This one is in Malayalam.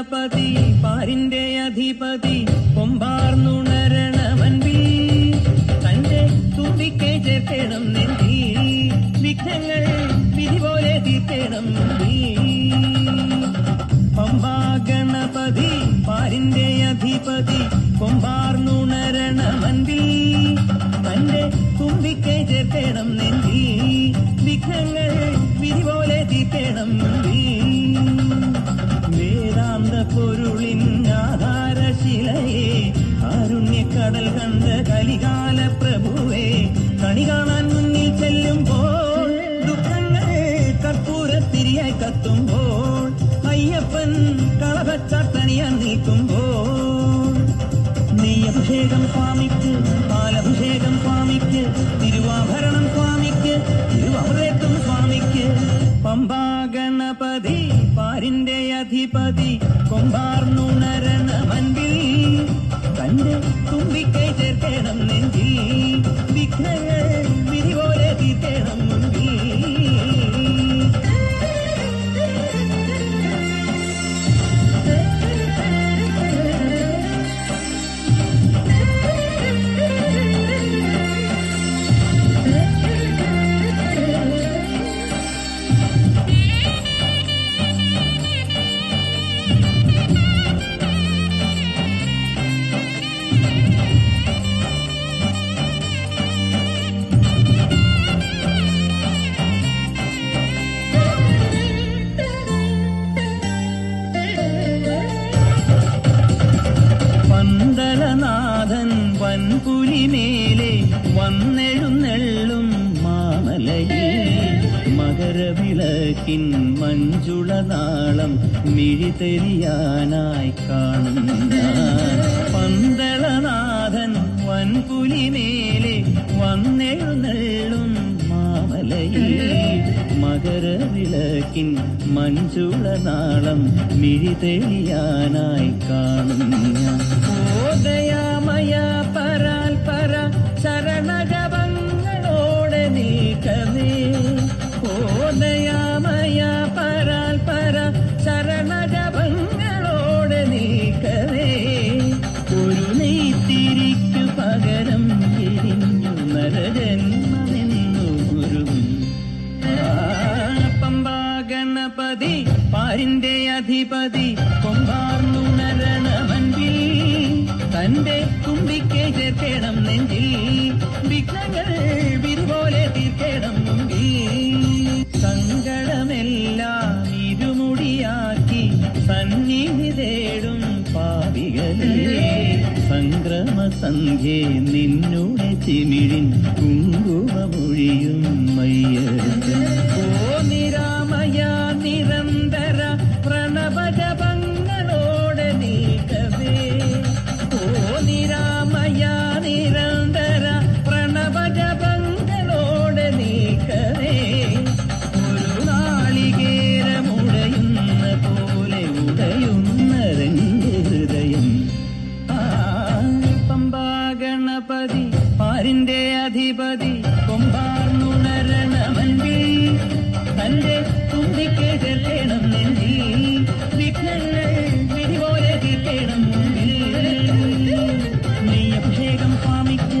ഗണപതി പാരിന്റെ അധിപതി കൊമ്പാർന്നുണരണമൻപിൽ തന്റെ തുമ്പിക്കെ ചേർക്കണം നെഞ്ചി വിഘ്നങ്ങൾ വിധി പോലെ തീർക്കണം പമ്പാ ഗണപതി പാരിന്റെ അധിപതി കൊമ്പാർന്നുണരണമൻപിൽ തന്റെ തുമ്പിക്കെ ചേർക്കണം നെഞ്ചി വിഘ്നങ്ങൾ വിധി പോലെ തീർക്കണം വേദാന്ത പൊരുളിൻ ആധാരശിലയെ കാരുണ്യക്കടൽ കണ്ട കലികാല പ്രഭുവേ കണി കാണാൻ മുന്നിൽ ചെല്ലുമ്പോൾ ദുഃഖങ്ങൾ കർപ്പൂരത്തിരിയായി കത്തുമ്പോൾ അയ്യപ്പൻ കളഭച്ചാട്ടണിയാൻ നീക്കുമ്പോൾ നെയ്യഭിഷേകം സ്വാമിക്ക് പാലഭിഷേകം സ്വാമിക്ക് തിരുവാഭരണം സ്വാമിക്ക് തിരുവമൃതത്വം സ്വാമിക്ക് പമ്പാ ഗണപതി പാരിന്റെ അധിപതി കൊമ്പാർന്നുണരണമൻപിൽ തന്റെ തുമ്പിക്കൈ ചേർക്കണം നെഞ്ചിൽ വിഘ്നങ്ങൾ വിധി പോലെ തീർക്കണം മുൻപിൽ പന്തളനാഥൻ വൻപുലിമേലെ വന്നെഴുന്നെള്ളും മാമലയിൽ മകരവിളക്കിൻ മഞ്ജുളനാളം മിഴിതെരിയാനായി കാണുന്ന പന്തളനാഥൻ വൻപുലിമേലെ വന്നെഴുന്നെള്ളും മാമലയിൽ മകരവിളക്കിൻ മഞ്ജുളനാളം മിഴിതെളിയാനായി കാണുന്ന ദയാമയ പരാൽ പര ശരണജപങ്ങളോടെ നീക്കമേ ഓ ദയാമയ പരാൽ പര ശരണജപങ്ങളോടെ നീക്കമേ ഒരു നെയ്ത്തിരിക്കു പകരം എരിഞ്ഞു നരജന്മമെന്നു ഗുരുവും പമ്പാ ഗണപതി പാരിന്റെ അധിപതി കൊമ്പാർന്നുണരണമൻപിൽ തന്റെ തുമ്പിക്കെ ചേർക്കണം നെഞ്ചിൽ വിഘ്നങ്ങൾ വിരുപോലെ തീർക്കണം മുമ്പിൽ സങ്കടമെല്ലാം ഇരുമുടിയാക്കി സന്നിധി തേടും പാപികളെ സംക്രമസന്ധ്യേ നിന്നുടെ ചിമിഴിൻ കുങ്കുമമൊഴിയും മയ്യപ്പൻ ഓ നിരാമയ നിരന്തര പ്രണവജപങ്ങളോടെ നീക്കവേ ഓ നിരാമയ നിരന്തര പ്രണവജപങ്ങളോടെ നീക്കവേ ഒരു നാളികേരമുടയുന്ന പോലെ ഉടയുന്നതെന്റെ ഹൃദയം പമ്പാ ഗണപതി പാരിന്റെ അധിപതി കൊമ്പാർന്നുണരണമൻപിൽ തന്റെ തുമ്പിക്കെ ചേർക്കണം നെഞ്ചിൽ വിഘ്നങ്ങൾ വിധി പോലെ തീർക്കണം മുൻപിൽ നെയ്യഭിഷേകം സ്വാമിക്ക്